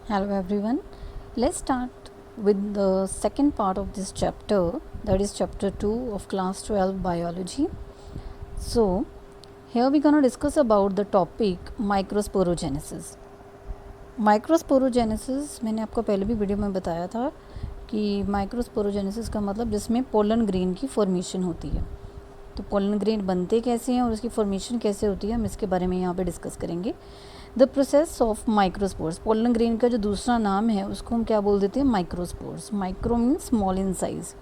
Hello everyone. Let's start with the second part of this chapter, that is chapter 2 of class 12 biology. So, here we're going to discuss about the topic microsporogenesis. Microsporogenesis मैंने आपको पहले भी video में बताया था कि microsporogenesis का मतलब जिसमें पोलन ग्रेन की फॉर्मेशन होती है। तो पोलन ग्रेन बनते कैसे हैं और उसकी फॉर्मेशन कैसे होती है, हम इसके बारे में यहाँ पे डिस्कस करेंगे। The process of microspores, pollen grain का जो दूसरा नाम है उसको हम क्या बोल देते हैं, microspores. Micro means small in size,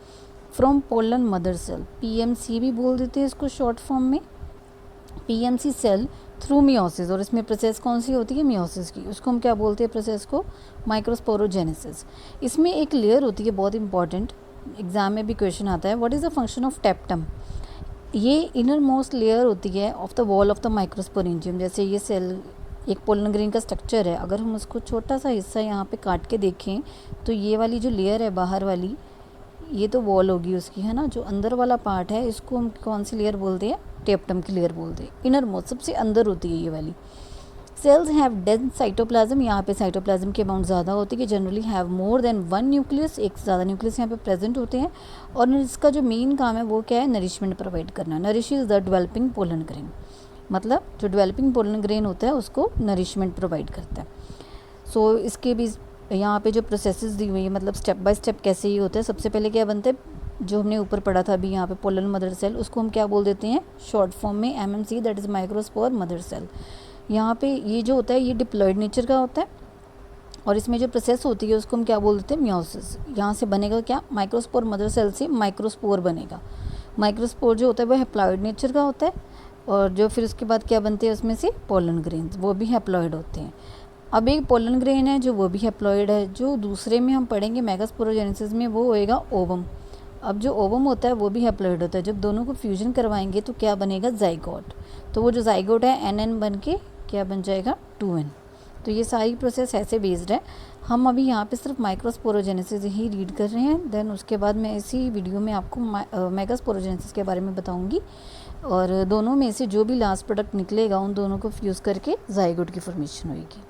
from pollen mother cell, PMC भी बोल देते हैं इसको शॉर्ट फॉर्म में, पीएमसी सेल थ्रू मियोसिस। और इसमें प्रोसेस कौन सी होती है, मियोसिस की, उसको हम क्या बोलते हैं, प्रोसेस को माइक्रोस्पोरोजेनेसिस। इसमें एक लेयर होती है बहुत इंपॉर्टेंट, एग्जाम में भी क्वेश्चन आता है, what is the function of टेप्टम। ये इनर मोस्ट लेयर होती है of the wall of the microsporangium. जैसे ये सेल एक पोलन ग्रेन का स्ट्रक्चर है, अगर हम उसको छोटा सा हिस्सा यहाँ पे काट के देखें तो ये वाली जो लेयर है बाहर वाली, ये तो वॉल होगी उसकी, है ना। जो अंदर वाला पार्ट है इसको हम कौन सी लेयर बोलते हैं, टेप्टम की लेयर बोलते हैं। इनर मोस्ट सबसे अंदर होती है ये वाली। सेल्स हैव डेंस साइटोप्लाज्म, यहाँ पे साइटोप्लाज्म की अमाउंट ज़्यादा होती है कि generally have more than one nucleus, एक से ज़्यादा न्यूक्लियस यहाँ पे प्रेजेंट होते हैं। और इसका जो मेन काम है वो क्या है, नरिशमेंट प्रोवाइड करना। Nourish is the developing pollen grain, मतलब जो डेवलपिंग पोलन ग्रेन होता है उसको नरिशमेंट प्रोवाइड करता है। सो इसके भी यहाँ पे जो प्रोसेसेस दी हुई है, मतलब स्टेप बाय स्टेप कैसे ये होता है। सबसे पहले क्या बनता है, जो हमने ऊपर पढ़ा था अभी यहाँ पे पोलन मदर सेल, उसको हम क्या बोल देते हैं शॉर्ट फॉर्म में MMC, that is microspore mother cell. यहाँ पे ये जो होता है ये डिप्लॉयड नेचर का होता है और इसमें जो प्रोसेस होती है उसको हम क्या बोल देते हैं, मियोसिस। यहाँ से बनेगा क्या, माइक्रोस्पोर मदर सेल से माइक्रोस्पोर बनेगा। माइक्रोस्पोर जो होता है वो हैप्लॉयड नेचर का होता है और जो फिर उसके बाद क्या बनते हैं उसमें से पोलन ग्रेन, वो भी हैप्लॉयड होते हैं। अब एक पोलन ग्रेन है जो वो भी हैप्लॉयड है। जो दूसरे में हम पढ़ेंगे मेगास्पोरोजेनेसिस में, वो होएगा ओवम। अब जो ओवम होता है वो भी हैप्लॉयड होता है। जब दोनों को फ्यूजन करवाएंगे तो क्या बनेगा, जाइगोट। तो वो जो जाइगोट है एन बन के क्या बन जाएगा, 2n। तो ये सारी प्रोसेस ऐसे बेस्ड है। हम अभी यहाँ पे सिर्फ माइक्रोस्पोरोजेनेसिस ही रीड कर रहे हैं, देन उसके बाद मैं इसी वीडियो में आपको मेगास्पोरोजेनेसिस के बारे में बताऊँगी और दोनों में से जो भी लास्ट प्रोडक्ट निकलेगा उन दोनों को फ्यूज़ करके जाइगोट की फॉर्मेशन होगी।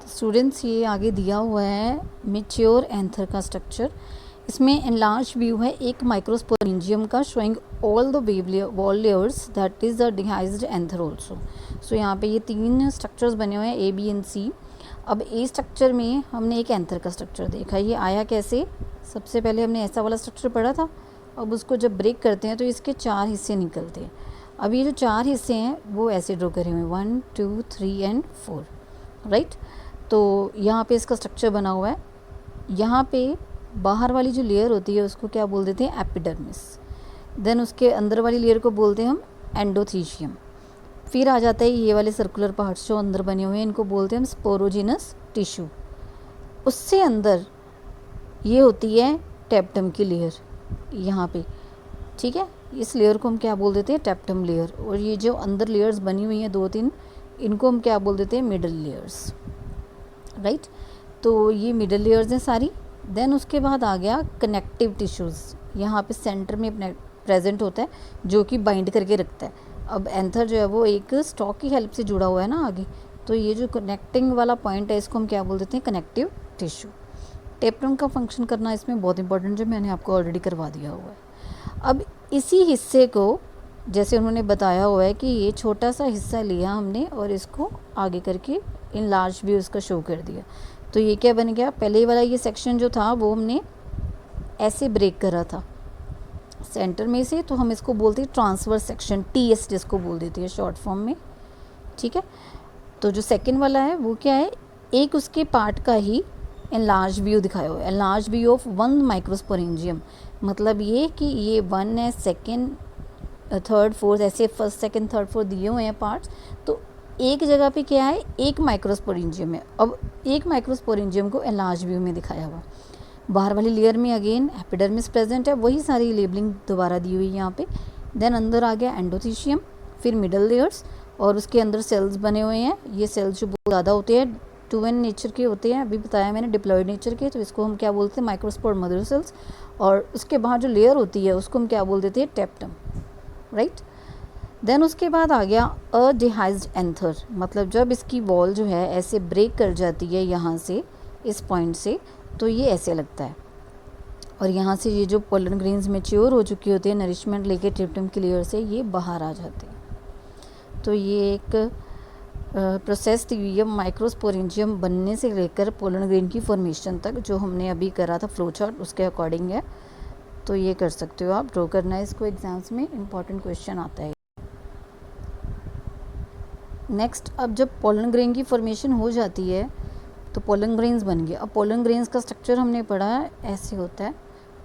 स्टूडेंट्स ये आगे दिया हुआ है मैच्योर एंथर का स्ट्रक्चर। इसमें एनलार्ज व्यू है एक माइक्रोस्पोरेंजियम का, showing all the wall layers, that is the dehisced anther also. So यहाँ पे ये तीन स्ट्रक्चर्स बने हुए हैं, ए बी एंड सी। अब ए स्ट्रक्चर में हमने एक एंथर का स्ट्रक्चर देखा, ये आया कैसे, सबसे पहले हमने ऐसा वाला स्ट्रक्चर पढ़ा था। अब उसको जब ब्रेक करते हैं तो इसके 4 हिस्से निकलते हैं। अब ये जो 4 हिस्से हैं वो ऐसे ड्रॉ करे हुए हैं, 1 2 3 एंड 4, राइट। तो यहाँ पे इसका स्ट्रक्चर बना हुआ है। यहाँ पे बाहर वाली जो लेयर होती है उसको क्या बोल देते हैं, एपिडर्मिस। देन उसके अंदर वाली लेयर को बोलते हैं हम एंडोथीशियम। फिर आ जाता है ये वाले सर्कुलर पार्ट्स जो अंदर बने हुए हैं, इनको बोलते हैं हम स्पोरोजिनस टिश्यू। उससे अंदर ये होती है टेप्टम की लेयर यहाँ पे, ठीक है। इस लेयर को हम क्या बोल देते हैं, टेप्टम लेयर। और ये जो अंदर लेयर्स बनी हुई हैं 2-3, इनको हम क्या बोल देते हैं, मिडल लेयर्स, राइट। तो ये मिडल लेयर्स हैं सारी। देन उसके बाद आ गया कनेक्टिव टिश्यूज़, यहाँ पे सेंटर में प्रेजेंट होता है जो कि बाइंड करके रखता है। अब एंथर जो है वो एक स्टॉक की हेल्प से जुड़ा हुआ है ना आगे, तो ये जो कनेक्टिंग वाला पॉइंट है इसको हम क्या बोल देते हैं, कनेक्टिव टिश्यू। टेप्टम का फंक्शन करना इसमें बहुत इंपॉर्टेंट, जो मैंने आपको ऑलरेडी करवा दिया हुआ है। अब इसी हिस्से को, जैसे उन्होंने बताया हुआ है कि ये छोटा सा हिस्सा लिया हमने और इसको आगे करके इन लार्ज व्यू इसका शो कर दिया, तो ये क्या बन गया, पहले वाला ये सेक्शन जो था वो हमने ऐसे ब्रेक करा था सेंटर में से, तो हम इसको बोलते हैं ट्रांसवर्स सेक्शन, टीएस जिसको बोल देते हैं शॉर्ट फॉर्म में, ठीक है। तो जो सेकंड वाला है वो क्या है, एक उसके पार्ट का ही एनलार्ज व्यू दिखाया हुआ है, एनलार्ज व्यू ऑफ 1 माइक्रोस्पोरेंजियम। मतलब ये कि ये 1 है, सेकेंड थर्ड फोर्थ, ऐसे फर्स्ट सेकंड थर्ड फोर्थ दिए हुए हैं पार्ट्स। तो एक जगह पे क्या है, एक माइक्रोस्पोरेंजियम है। अब एक माइक्रोस्पोरेंजियम को एनलार्ज व्यू में दिखाया हुआ। बाहर वाली लेयर में अगेन एपिडर्मिस प्रेजेंट है, वही सारी लेबलिंग दोबारा दी हुई है यहाँ पे। देन अंदर आ गया एंडोथीशियम, फिर मिडल लेयर्स और उसके अंदर सेल्स बने हुए हैं। ये सेल्स जो बहुत ज़्यादा होते हैं, 2n नेचर के होते हैं, अभी बताया मैंने डिप्लॉयड नेचर के, तो इसको हम क्या बोलते हैं, माइक्रोस्पोर मदर सेल्स। और उसके बाहर जो लेयर होती है उसको हम क्या बोल देते हैं, टेप्टम, राइट। देन उसके बाद आ गया अ डिहाइज्ड एंथर, मतलब जब इसकी वॉल जो है ऐसे ब्रेक कर जाती है यहाँ से, इस पॉइंट से, तो ये ऐसे लगता है। और यहाँ से ये जो पोलन ग्रेन्स मेच्योर हो चुकी होती है नरिशमेंट लेके ट्रिप्टम की लेयर से, ये बाहर आ जाते हैं। तो ये एक प्रोसेस थी हुई है माइक्रोस्पोरेंजियम बनने से लेकर पोलन ग्रेन की फॉर्मेशन तक, जो हमने अभी करा था फ्लो चार्ट, उसके अकॉर्डिंग है। तो ये कर सकते हो आप, ड्रॉ करना है इसको, एग्जाम्स में इंपॉर्टेंट क्वेश्चन आता है। नेक्स्ट, अब जब पोलन ग्रेन की फॉर्मेशन हो जाती है तो पोलन ग्रेन्स बन गए। अब पोलन ग्रेन्स का स्ट्रक्चर हमने पढ़ा है, ऐसे होता है,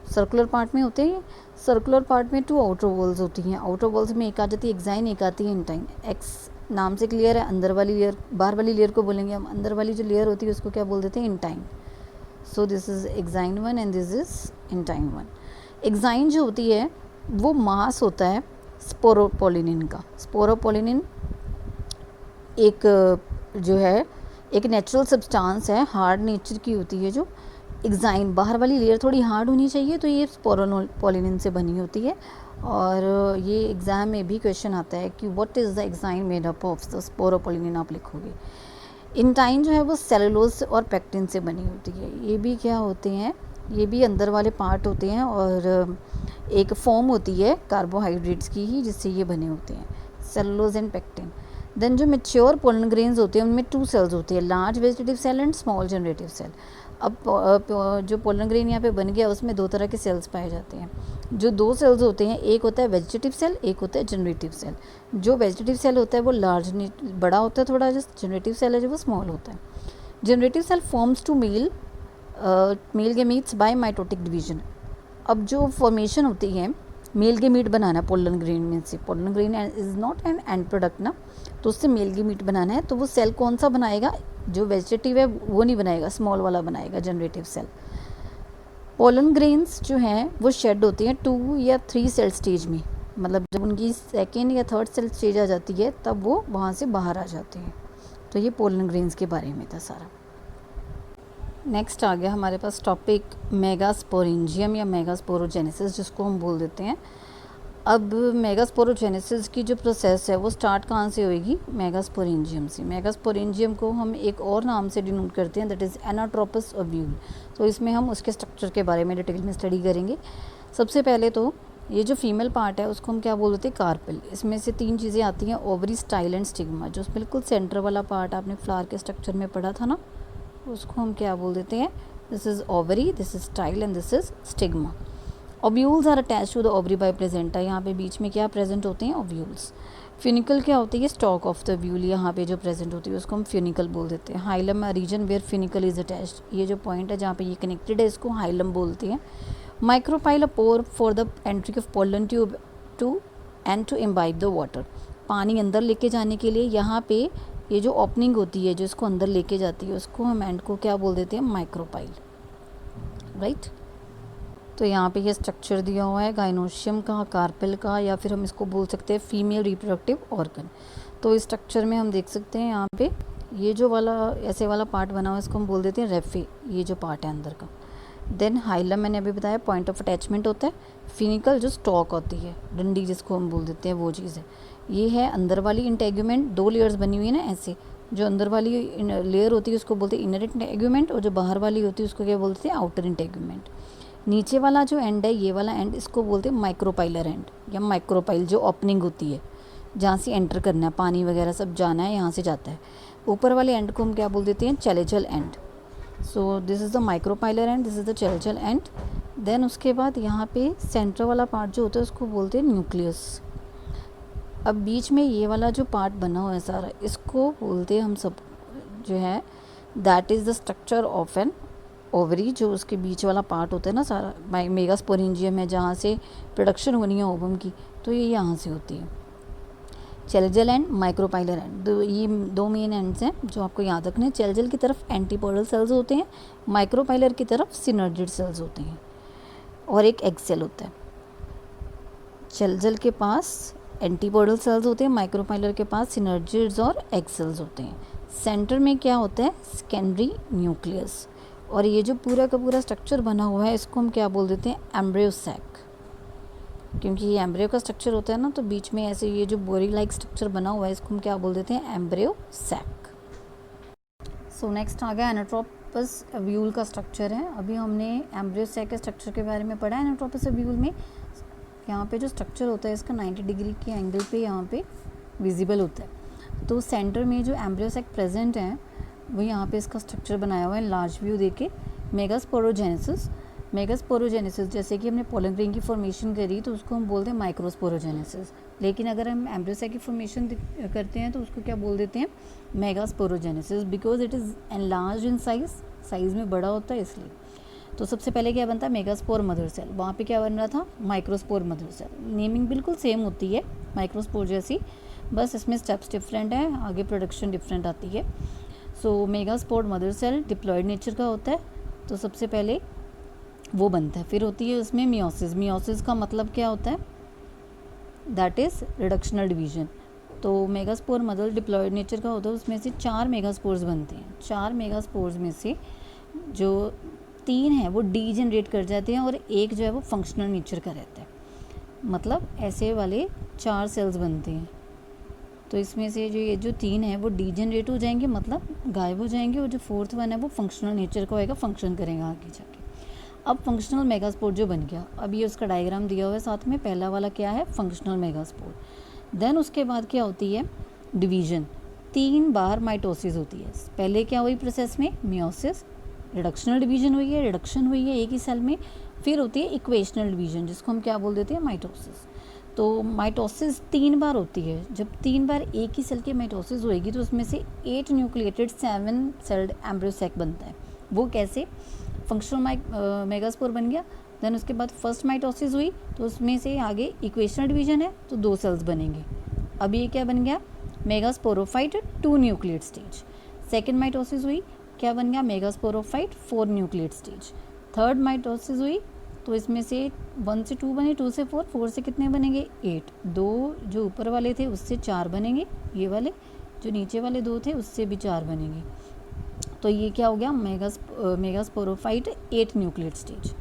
सर्कुलर पार्ट में होते हैं। सर्कुलर पार्ट में 2 आउटर वॉल्स होती हैं। आउटर वॉल्स में एक आ जाती है एक्साइन, एक आती है इंटाइन। एक्स नाम से क्लियर है, अंदर वाली लेयर, बाहर वाली लेयर को बोलेंगे हम, अंदर वाली जो लेयर होती है उसको क्या बोल देते हैं, intine. So this is exine 1 and this is intine 1। Exine जो होती है वो मास होता है स्पोरोपोलिनिन का। स्पोरोपोलिनिन एक जो है एक नेचुरल सब्सटेंस है, हार्ड नेचर की होती है। जो एक्साइन, बाहर वाली लेयर थोड़ी हार्ड होनी चाहिए, तो ये स्पोरोपोलिनिन से बनी होती है। और ये एग्ज़ाम में भी क्वेश्चन आता है कि what is the exine made up of, the sporopollenin आप लिखोगे। इंटाइन जो है वो सेलुलोज और पेक्टिन से बनी होती है। ये भी क्या होते हैं, ये भी अंदर वाले पार्ट होते हैं, और एक फॉर्म होती है कार्बोहाइड्रेट्स की ही, जिससे ये बने होते हैं, सेलुलोज एंड पेक्टिन। देन जो मेच्योर पोलन ग्रेन्स होते हैं उनमें 2 सेल्स होते हैं, large vegetative cell and small generative cell. अब जो पोलन ग्रेन यहाँ पे बन गया उसमें 2 तरह के सेल्स पाए जाते हैं। जो 2 सेल्स होते हैं, एक होता है वेजिटेटिव सेल, एक होता है जनरेटिव सेल। जो वेजिटेटिव सेल होता है वो लार्ज, बड़ा होता है थोड़ा, जो जनरेटिव सेल है जो वो स्मॉल होता है। Generative cell forms two male gametes by mitotic division. अब जो फॉर्मेशन होती है, मेल गैमीट बनाना है पोलन ग्रेन में से, pollen grain is not an and product ना, तो उससे मेल गैमीट बनाना है, तो वो सेल कौन सा बनाएगा, जो वेजिटेटिव है वो नहीं बनाएगा, स्मॉल वाला बनाएगा, जनरेटिव सेल। पोलन ग्रेन्स जो हैं वो शेड होती हैं 2 या 3 सेल स्टेज में, मतलब जब उनकी 2nd या 3rd सेल स्टेज आ जाती है तब वो वहाँ से बाहर आ जाते हैं। तो ये पोलन ग्रेन्स के बारे में था सारा। नेक्स्ट आ गया हमारे पास टॉपिक मेगास्पोरेंजियम या मेगास्पोरोजेनेसिस, जिसको हम बोल देते हैं। अब मेगास्पोरोजेनेसिस की जो प्रोसेस है वो स्टार्ट कहाँ से होएगी, मेगास्पोरेंजियम से। मेगास्पोरेंजियम को हम एक और नाम से डिनोट करते हैं, दैट इज़ एनाट्रोपस ओव्यूल। तो इसमें हम उसके स्ट्रक्चर के बारे में डिटेल में स्टडी करेंगे। सबसे पहले तो ये जो फीमेल पार्ट है उसको हम क्या बोल देते हैं, कार्पेल। इसमें से 3 चीज़ें आती हैं, ओवरी, स्टाइल एंड स्टिग्मा। जो बिल्कुल सेंटर वाला पार्ट आपने फ्लावर के स्ट्रक्चर में पढ़ा था ना, उसको हम क्या बोल देते हैं, this is ovary, this is style and this is stigma. Ovules are attach to the ovary by placenta. यहाँ पे बीच में क्या प्रेजेंट होते हैं, ओव्यूल्स। फ्यूनिकल क्या होती है, स्टॉक ऑफ द ओव्यूल, यहाँ पे जो प्रेजेंट होती है उसको हम फ्यूनिकल बोल देते हैं। Hilum, region where funicle is attached, ये जो पॉइंट है जहाँ पे ये कनेक्टेड है इसको हाइलम बोलते हैं। Micropyle, a pore for the entry of pollen tube to and to imbibe the water, पानी अंदर लेके जाने के लिए यहाँ पे ये जो ओपनिंग होती है जो इसको अंदर लेके जाती है उसको हम एंड को क्या बोल देते हैं, माइक्रोपाइल, राइट। तो यहाँ पे ये स्ट्रक्चर दिया हुआ है गाइनोशियम का, कार्पेल का, या फिर हम इसको बोल सकते हैं फीमेल रिप्रोडक्टिव ऑर्गन। तो इस स्ट्रक्चर में हम देख सकते हैं यहाँ पे ये जो वाला ऐसे वाला पार्ट बना हुआ है इसको हम बोल देते हैं रेफे, ये जो पार्ट है अंदर का। देन हाइलम मैंने अभी बताया पॉइंट ऑफ अटैचमेंट होता है। फिनिकल जो स्टॉक होती है, डंडी जिसको हम बोल देते हैं, वो चीज़ है। ये है अंदर वाली इंटेग्यूमेंट, 2 लेयर्स बनी हुई है ना ऐसे। जो अंदर वाली लेयर होती है उसको बोलते हैं इनर इंटेग्यूमेंट, और जो बाहर वाली होती है उसको क्या बोलते हैं, आउटर इंटेग्यूमेंट। नीचे वाला जो एंड है, ये वाला एंड, इसको बोलते हैं माइक्रोपाइलर एंड या माइक्रोपाइल, जो ओपनिंग होती है जहाँ से एंटर करना है, पानी वगैरह सब जाना है, यहाँ से जाता है। ऊपर वाले एंड को हम क्या बोल देते हैं, chalazal end. So this is the micropylar end, this is the chalazal end. Then उसके बाद यहाँ पे सेंटर वाला पार्ट जो होता है उसको बोलते हैं न्यूक्लियस। अब बीच में ये वाला जो पार्ट बना हुआ है सारा, इसको बोलते हैं हम सब जो है, that is the structure of an ovary. जो उसके बीच वाला पार्ट होता है ना सारा, मेगास्पोरेंजियम है जहाँ से प्रोडक्शन होनी है ओवम की, तो ये यहाँ से होती है। चैलेजल एंड, माइक्रोपाइलर एंड, ये 2 मेन एंड्स हैं जो आपको याद रखने हैं। चैलेजल की तरफ एंटीपोडल सेल्स होते हैं, माइक्रोपाइलर की तरफ सिनर्जिड सेल्स होते हैं, और एक एग सेल होता है। चैलेजल के पास एंटीपोडल सेल्स होते हैं, माइक्रोपाइलर के पास सिनर्जिड्स और एग सेल्स होते हैं। सेंटर में क्या होता है, सेकेंडरी न्यूक्लियस। और ये जो पूरा का पूरा स्ट्रक्चर बना हुआ है इसको हम क्या बोल देते हैं, एम्ब्रियो सैक। क्योंकि ये एम्ब्रियो का स्ट्रक्चर होता है ना, तो बीच में ऐसे ये जो बोरी लाइक स्ट्रक्चर बना हुआ है इसको हम क्या बोल देते हैं, एम्ब्रियो सैक। सो नेक्स्ट आ गया एनाट्रोपस ओव्यूल का स्ट्रक्चर है। अभी हमने एम्ब्रियो सैक के स्ट्रक्चर के बारे में पढ़ा है। एनाट्रोपस ओव्यूल में यहाँ पे जो स्ट्रक्चर होता है इसका 90 डिग्री के एंगल पे यहाँ पे विजिबल होता है। तो सेंटर में जो एम्ब्रियो सैक प्रेजेंट है वो यहाँ पे इसका स्ट्रक्चर बनाया हुआ है लार्ज व्यू देके। मेगास्पोरोजेनेसिस, मेगास्पोरोजेनेसिस जैसे कि हमने पोलन ग्रेन की फॉर्मेशन करी तो उसको हम बोलते हैं माइक्रोस्पोरोजेनेसिस, लेकिन अगर हम एम्ब्रियो सैक की फॉर्मेशन करते हैं तो उसको क्या बोल देते हैं, megasporogenesis, because it is enlarge in size, size में बड़ा होता है इसलिए। तो सबसे पहले क्या बनता है, मेगास्पोर मदर सेल, वहाँ पे क्या बन रहा था, माइक्रोस्पोर मदर सेल। नेमिंग बिल्कुल सेम होती है माइक्रोस्पोर जैसी, बस इसमें स्टेप्स डिफरेंट है, आगे प्रोडक्शन डिफरेंट आती है। So megaspore mother cell diploid nature का होता है, तो सबसे पहले वो बनता है। फिर होती है उसमें मियोसिस। मियोसिस का मतलब क्या होता है, दैट इज़ रिडक्शनल डिवीजन। तो मेगास्पोर मदर डिप्लॉयड नेचर का होता है, उसमें से 4 मेगास्पोर्स बनते हैं। 4 मेगास्पोर्स में से जो 3 हैं वो डीजेनरेट कर जाते हैं और एक जो है वो फंक्शनल नेचर का रहता है। मतलब ऐसे वाले 4 सेल्स बनते हैं। तो इसमें से जो ये जो 3 है वो डीजेनरेट हो जाएंगे, मतलब गायब हो जाएंगे, और जो 4th वन है वो फंक्शनल नेचर का होएगा, फंक्शन करेगा आगे जाके। अब फंक्शनल मेगास्पोर जो बन गया, अब ये उसका डायग्राम दिया हुआ है साथ में। पहला वाला क्या है, फंक्शनल मेगास्पोर। देन उसके बाद क्या होती है, डिवीजन। 3 बार माइटोसिस होती है। पहले क्या हुई प्रोसेस में, मियोसिस, रिडक्शनल डिवीजन हुई है, रिडक्शन हुई है एक ही सेल में। फिर होती है इक्वेशनल डिवीजन, जिसको हम क्या बोल देते हैं, माइटोसिस। तो माइटोसिस 3 बार होती है। जब 3 बार एक ही सेल की माइटोसिस होएगी तो उसमें से 8 न्यूक्लिएटेड 7 सेल्ड एम्ब्रियो सैक बनता है। वो कैसे, फंक्शनल मेगास्पोर बन गया, देन उसके बाद फर्स्ट माइटोसिस हुई तो उसमें से आगे इक्वेशनल डिवीजन है तो 2 सेल्स बनेंगे। अब ये क्या बन गया, मेगास्पोरोफाइट 2 न्यूक्लिएट स्टेज। सेकेंड माइटोसिस हुई, क्या बन गया, मेगास्पोरोफाइट 4 न्यूक्लिएट स्टेज। थर्ड माइटोसिस हुई तो इसमें से 1 से 2 बने, 2 से 4, 4 से कितने बनेंगे, 8। 2 जो ऊपर वाले थे उससे 4 बनेंगे, ये वाले जो नीचे वाले 2 थे उससे भी 4 बनेंगे। तो ये क्या हो गया, मेगास्पोरोफाइट 8 न्यूक्लिएट स्टेज।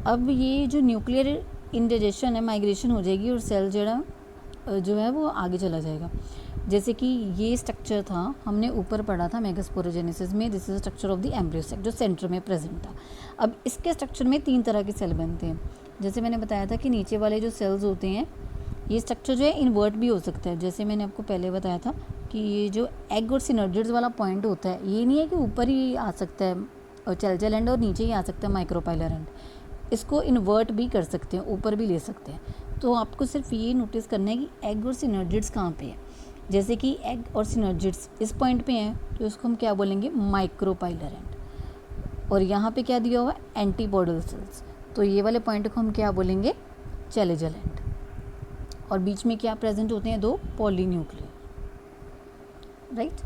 अब ये जो न्यूक्लियर इंडाइजेशन है, माइग्रेशन हो जाएगी और सेल जो है वो आगे चला जाएगा। जैसे कि ये स्ट्रक्चर था, हमने ऊपर पढ़ा था मेगास्पोरोजेनेसिस में, this is structure of the embryo sac जो सेंटर में प्रेजेंट था। अब इसके स्ट्रक्चर में 3 तरह के सेल बनते हैं। जैसे मैंने बताया था कि नीचे वाले जो सेल्स होते हैं, ये स्ट्रक्चर जो है इन्वर्ट भी हो सकता है। जैसे मैंने आपको पहले बताया था कि ये जो एग और सिनर्जिड्स वाला पॉइंट होता है, ये नहीं है कि ऊपर ही आ सकता है और चलचल एंड और नीचे ही आ सकता है माइक्रोपाइलर एंड। इसको इन्वर्ट भी कर सकते हैं, ऊपर भी ले सकते हैं। तो आपको सिर्फ ये नोटिस करना है कि एग और सिनर्जिड्स कहाँ पे है। जैसे कि एग और सिनर्जिड्स इस पॉइंट पे हैं तो इसको हम क्या बोलेंगे, माइक्रोपाइलर एंड। और यहाँ पे क्या दिया हुआ है, एंटीपोडल सेल्स, तो ये वाले पॉइंट को हम क्या बोलेंगे, चैलेजल एंड। और बीच में क्या प्रेजेंट होते हैं, 2 पॉलीन्यूक्लियर, राइट।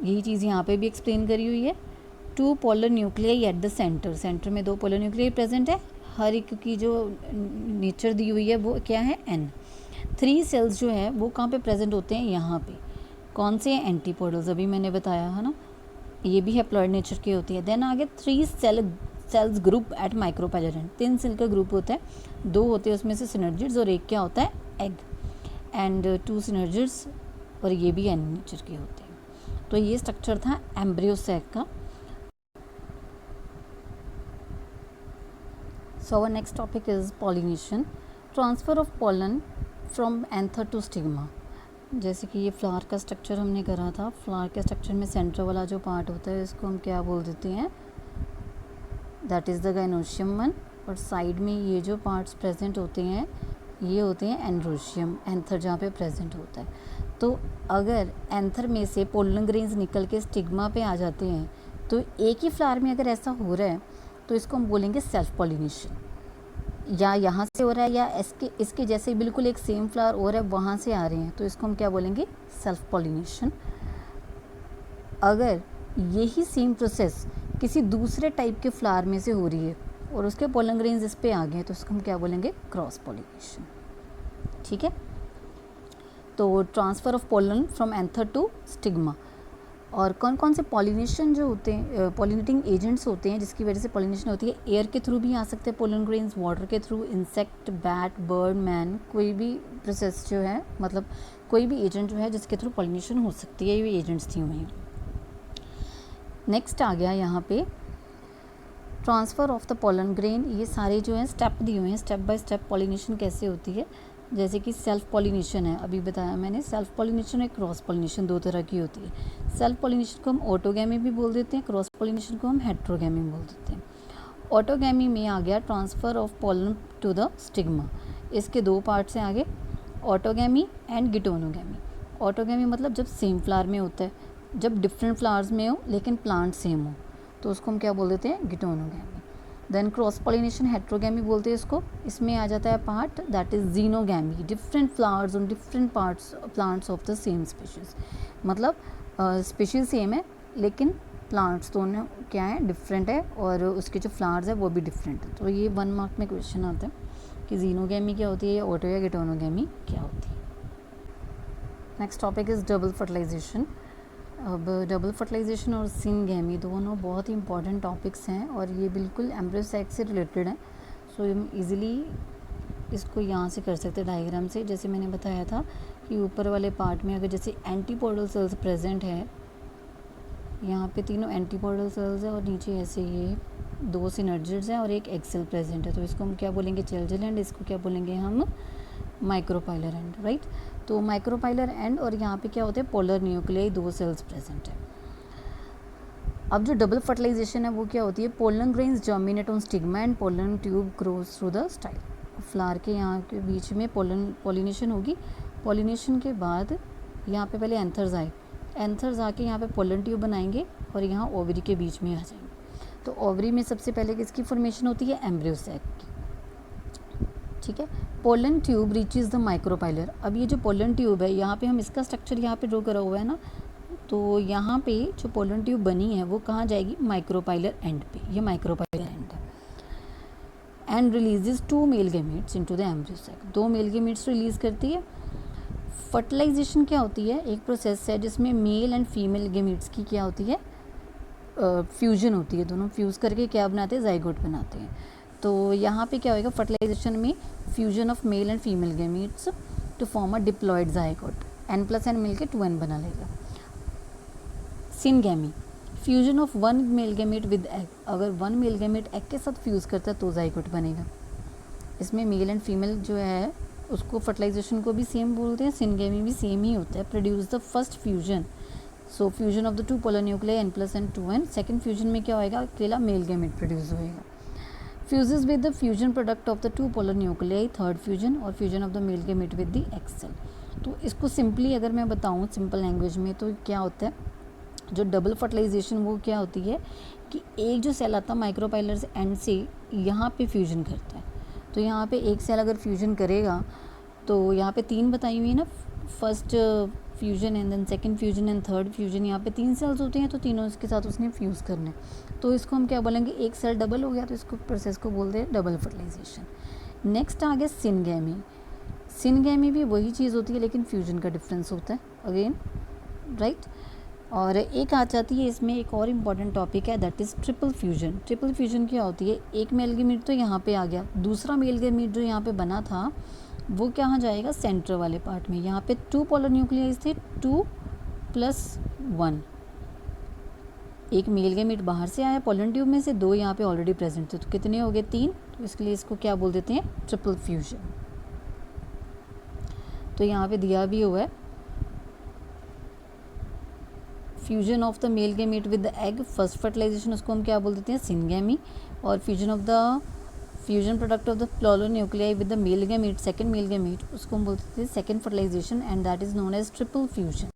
यही चीज़ यहाँ पे भी एक्सप्लेन करी हुई है। 2 polar nuclei at the centre, centre में 2 पोलर न्यूक्लियाई प्रेजेंट है। हर एक की जो नेचर दी हुई है वो क्या है, N। 3 सेल्स जो है वो कहाँ पे प्रेजेंट होते हैं, यहाँ पे। कौन से, एंटीपोडल्स, अभी मैंने बताया है ना, ये भी हैप्लॉइड नेचर की होती है। देन आगे 3 cells group at micropylar end, 3 cell का ग्रुप होता है, 2 होते हैं उसमें से सिनर्जिड्स और एक क्या होता है, एग एंड 2 सिनर्जिड्स, और ये भी एन नेचर के होते हैं। तो ये स्ट्रक्चर था एम्ब्रियो सैक का। So our next topic is pollination, transfer of pollen from anther to stigma। जैसे कि ये फ्लावर का स्ट्रक्चर हमने करा था, फ्लावर के स्ट्रक्चर में सेंटर वाला जो पार्ट होता है इसको हम क्या बोल देते हैं, that is the gynoecium one. और साइड में ये जो पार्ट्स प्रेजेंट होते हैं ये होते हैं एंड्रोशियम, एंथर जहाँ पे प्रेजेंट होता है। तो अगर एंथर में से पोलन ग्रेन्स निकल के स्टिग्मा पे आ जाते हैं तो एक ही फ्लावर में अगर ऐसा हो रहा है तो इसको हम बोलेंगे सेल्फ पॉलिनेशन। या यहाँ से हो रहा है या इसके जैसे बिल्कुल एक सेम फ्लावर और है वहाँ से आ रहे हैं तो इसको हम क्या बोलेंगे, सेल्फ पॉलिनेशन। अगर यही सेम प्रोसेस किसी दूसरे टाइप के फ्लावर में से हो रही है और उसके पोलन ग्रेन्स इस पे आ गए तो इसको हम क्या बोलेंगे, क्रॉस पॉलिनेशन। ठीक है, तो transfer of pollen from anther to stigma. और कौन कौन से पॉलिनेशन जो होते हैं, पॉलिनेटिंग एजेंट्स होते हैं जिसकी वजह से पॉलिनेशन होती है? एयर के थ्रू भी आ सकते हैं पोलन ग्रेन्स, वाटर के through, insect, bat, bird, man, कोई भी प्रोसेस जो है, मतलब कोई भी एजेंट जो है जिसके थ्रू पॉलिनेशन हो सकती है, ये एजेंट्स दिए हुए हैं। नेक्स्ट आ गया यहाँ पे transfer of the pollen grain. ये सारे जो हैं स्टेप दिए हुए हैं, स्टेप बाय स्टेप पॉलिनेशन कैसे होती है। जैसे कि सेल्फ पॉलिनेशन है, अभी बताया मैंने, सेल्फ पॉलिनेशन और क्रॉस पॉलिनेशन दो तरह की होती है। सेल्फ पॉलिनेशन को हम ऑटोगैमी भी बोल देते हैं, क्रॉस पॉलिनेशन को हम हेट्रोगैमी बोल देते हैं। ऑटोगैमी में आ गया transfer of pollen to the stigma. इसके दो पार्ट्स हैं आगे, ऑटोगैमी एंड गिटोनोगैमी। ऑटोगैमी मतलब जब सेम फ्लावर में होता है, जब डिफरेंट फ्लावर्स में हो लेकिन प्लांट सेम हो, तो उसको हम क्या बोल देते हैं? गिटोनोगैमी। देन क्रॉस पॉलिनेशन हेट्रोगैमी बोलते हैं इसको। इसमें आ जाता है part that is xenogamy, different flowers on different parts plants of the same species. मतलब स्पीशीज़ सेम है लेकिन प्लांट्स दोनों क्या है? डिफरेंट है, और उसके जो फ्लावर्स है वो भी डिफरेंट है। तो ये 1 मार्क में क्वेश्चन आता है कि जीनोगैमी क्या होती है या ऑटो या गिटोनोगैमी क्या होती है। Next topic is double fertilisation. अब डबल फर्टिलाइजेशन और सिनगैमी दोनों बहुत ही इंपॉर्टेंट टॉपिक्स हैं और ये बिल्कुल एम्ब्रियो सेक्स से रिलेटेड हैं। सो हम इजीली इसको यहाँ से कर सकते हैं डायग्राम से। जैसे मैंने बताया था कि ऊपर वाले पार्ट में अगर जैसे एंटीपोडल सेल्स प्रेजेंट है, यहाँ पे तीनों एंटीपोडल सेल्स है और नीचे ऐसे ये 2 सिनर्जिड्स हैं और एक एग सेल प्रेजेंट है, तो इसको हम क्या बोलेंगे? चेल्जल एंड। इसको क्या बोलेंगे हम? Micropylar and, right. तो माइक्रोपाइलर एंड और यहाँ पे क्या होते हैं? पोलर न्यूक्लियाई 2 सेल्स प्रेजेंट है। अब जो डबल फर्टिलाइजेशन है वो क्या होती है? Pollen grains germinate on stigma and pollen tube grows through the style. Flower के यहाँ के बीच में पॉलिनेशन होगी। पॉलिनेशन के बाद यहाँ पे पहले एंथर्स आए, एंथर्स आके यहाँ पे पोलन ट्यूब बनाएंगे और यहाँ ओवरी के बीच में आ जाएंगे। तो ओवरी में सबसे पहले किसकी फॉर्मेशन होती है? एम्ब्रियो सैक की, ठीक है। Pollen tube reaches the micropylar. अब ये जो पोलन ट्यूब है, यहाँ पे हम इसका स्ट्रक्चर यहाँ पे ड्रॉ करा हुआ है ना, तो यहाँ पे जो पोलन ट्यूब बनी है वो कहाँ जाएगी? माइक्रोपाइलर एंड पे। ये माइक्रोपाइलर एंड है। End releases 2 male gametes into the embryo sac. 2 male gametes release करती है। फर्टिलाइजेशन क्या होती है? एक प्रोसेस है जिसमें मेल एंड फीमेल गैमेट्स की क्या होती है? फ्यूजन होती है। दोनों फ्यूज़ करके क्या बनाते हैं? जाइगोट बनाते हैं। तो यहाँ पे क्या होएगा? फर्टिलाइजेशन में fusion of male and female gametes to form a diploid zygote. n+n मिलके 2n बना लेगा। Syngamy, fusion of 1 male gamete with egg. अगर 1 मेल गैमेट एग के साथ फ्यूज़ करता है तो जाइगोट बनेगा। इसमें मेल एंड फीमेल जो है उसको फर्टिलाइजेशन को भी सेम बोलते हैं, सिनगैमी भी सेम ही होता है। Produce the first fusion, so fusion of the 2 polar nuclei n+n 2n। Second fusion में क्या होएगा? अकेला मेल गैमेट प्रोड्यूस होएगा। Fuses with the fusion product of the 2 polar nuclei, third fusion, और fusion of the male gamete with the egg cell. तो इसको simply अगर मैं बताऊँ सिंपल लैंग्वेज में तो क्या होता है? जो डबल फर्टिलाइजेशन वो क्या होती है कि एक जो सेल आता है माइक्रोपाइलर एंड से यहाँ पे फ्यूजन करता है। तो यहाँ पे एक सेल अगर फ्यूजन करेगा तो यहाँ पे 3 बताई हुई है ना, first fusion and then second fusion and third fusion. यहाँ पे 3 सेल्स होते हैं तो तीनों इसके साथ उसने फ्यूज़ करना है। तो इसको हम क्या बोलेंगे? एक सेल डबल हो गया तो इसको प्रोसेस को बोलते हैं डबल फर्टिलाइजेशन। नेक्स्ट आ गया सिनगैमी। सिनगैमी भी वही चीज़ होती है लेकिन फ्यूजन का डिफरेंस होता है अगेन, राइट। और एक आ जाती है इसमें एक और इम्पॉर्टेंट टॉपिक है that is triple fusion. Triple fusion क्या होती है? एक मेल गैमेट तो यहाँ पे आ गया, दूसरा मेल गैमेट जो यहाँ पे बना था वो कहाँ जाएगा? सेंटर वाले पार्ट में। यहाँ पे 2 पोलर न्यूक्लियाई थे, 2+1। एक मेल गैमेट बाहर से आया पोलन ट्यूब में से, 2 यहाँ पे ऑलरेडी प्रेजेंट थे, तो कितने हो गए? 3। तो इसके लिए इसको क्या बोल देते हैं? Triple fusion. तो यहाँ पे दिया भी हुआ है fusion of the male gamete with the egg, first fertilisation, उसको हम क्या बोल देते हैं? सिनगैमी। और fusion of the fusion product of the polar nuclei with the male gamete, second male gamete, उसको हम बोलते हैं second fertilisation and that is known as triple fusion.